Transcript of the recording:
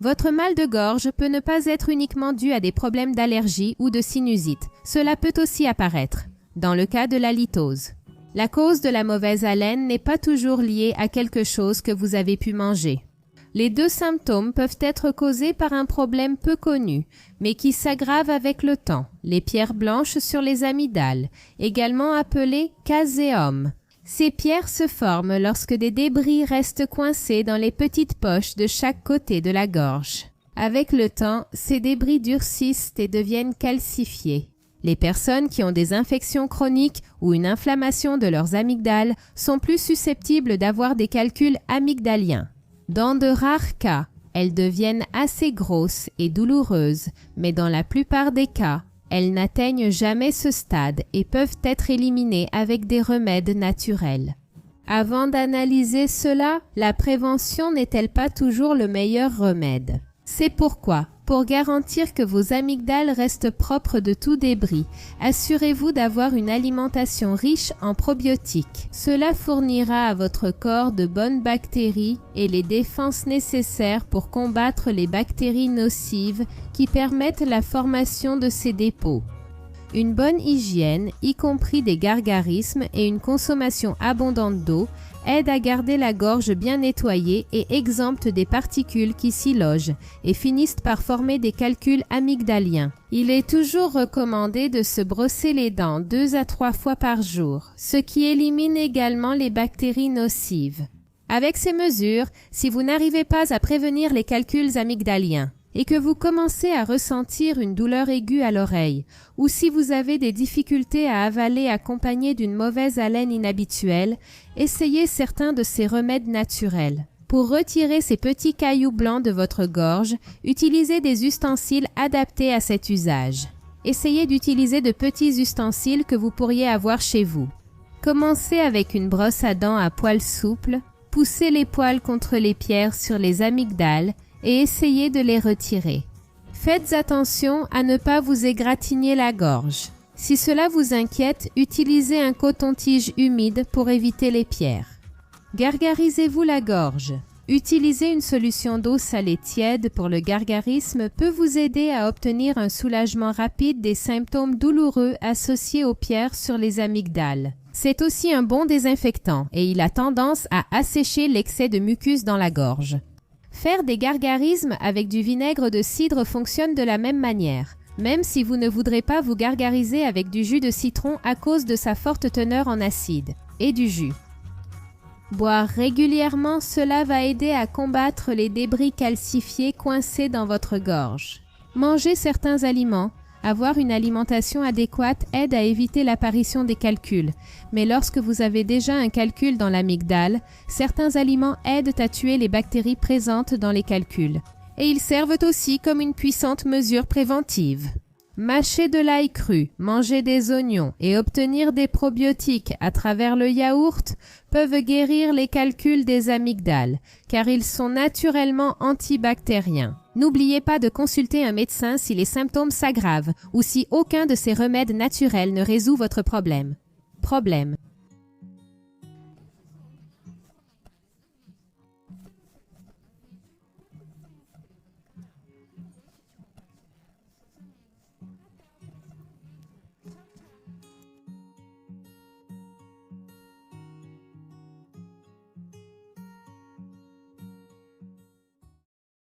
Votre mal de gorge peut ne pas être uniquement dû à des problèmes d'allergie ou de sinusite. Cela peut aussi apparaître, dans le cas de la litose. La cause de la mauvaise haleine n'est pas toujours liée à quelque chose que vous avez pu manger. Les deux symptômes peuvent être causés par un problème peu connu, mais qui s'aggrave avec le temps, les pierres blanches sur les amygdales, également appelées caséomes. Ces pierres se forment lorsque des débris restent coincés dans les petites poches de chaque côté de la gorge. Avec le temps, ces débris durcissent et deviennent calcifiés. Les personnes qui ont des infections chroniques ou une inflammation de leurs amygdales sont plus susceptibles d'avoir des calculs amygdaliens. Dans de rares cas, elles deviennent assez grosses et douloureuses, mais dans la plupart des cas, elles n'atteignent jamais ce stade et peuvent être éliminées avec des remèdes naturels. Avant d'analyser cela, la prévention n'est-elle pas toujours le meilleur remède? C'est pourquoi, pour garantir que vos amygdales restent propres de tout débris, assurez-vous d'avoir une alimentation riche en probiotiques. Cela fournira à votre corps de bonnes bactéries et les défenses nécessaires pour combattre les bactéries nocives qui permettent la formation de ces dépôts. Une bonne hygiène, y compris des gargarismes et une consommation abondante d'eau, aide à garder la gorge bien nettoyée et exempte des particules qui s'y logent et finissent par former des calculs amygdaliens. Il est toujours recommandé de se brosser les dents 2 à 3 fois par jour, ce qui élimine également les bactéries nocives. Avec ces mesures, si vous n'arrivez pas à prévenir les calculs amygdaliens, et que vous commencez à ressentir une douleur aiguë à l'oreille, ou si vous avez des difficultés à avaler accompagnées d'une mauvaise haleine inhabituelle, essayez certains de ces remèdes naturels. Pour retirer ces petits cailloux blancs de votre gorge, utilisez des ustensiles adaptés à cet usage. Essayez d'utiliser de petits ustensiles que vous pourriez avoir chez vous. Commencez avec une brosse à dents à poils souples, poussez les poils contre les pierres sur les amygdales, et essayez de les retirer. Faites attention à ne pas vous égratigner la gorge. Si cela vous inquiète, utilisez un coton-tige humide pour éviter les pierres. Gargarisez-vous la gorge. Utiliser une solution d'eau salée tiède pour le gargarisme peut vous aider à obtenir un soulagement rapide des symptômes douloureux associés aux pierres sur les amygdales. C'est aussi un bon désinfectant et il a tendance à assécher l'excès de mucus dans la gorge. Faire des gargarismes avec du vinaigre de cidre fonctionne de la même manière, même si vous ne voudrez pas vous gargariser avec du jus de citron à cause de sa forte teneur en acide, et du jus. Boire régulièrement, cela va aider à combattre les débris calcifiés coincés dans votre gorge. Manger certains aliments, avoir une alimentation adéquate aide à éviter l'apparition des calculs, mais lorsque vous avez déjà un calcul dans l'amygdale, certains aliments aident à tuer les bactéries présentes dans les calculs. Et ils servent aussi comme une puissante mesure préventive. Mâcher de l'ail cru, manger des oignons et obtenir des probiotiques à travers le yaourt peuvent guérir les calculs des amygdales, car ils sont naturellement antibactériens. N'oubliez pas de consulter un médecin si les symptômes s'aggravent ou si aucun de ces remèdes naturels ne résout votre problème.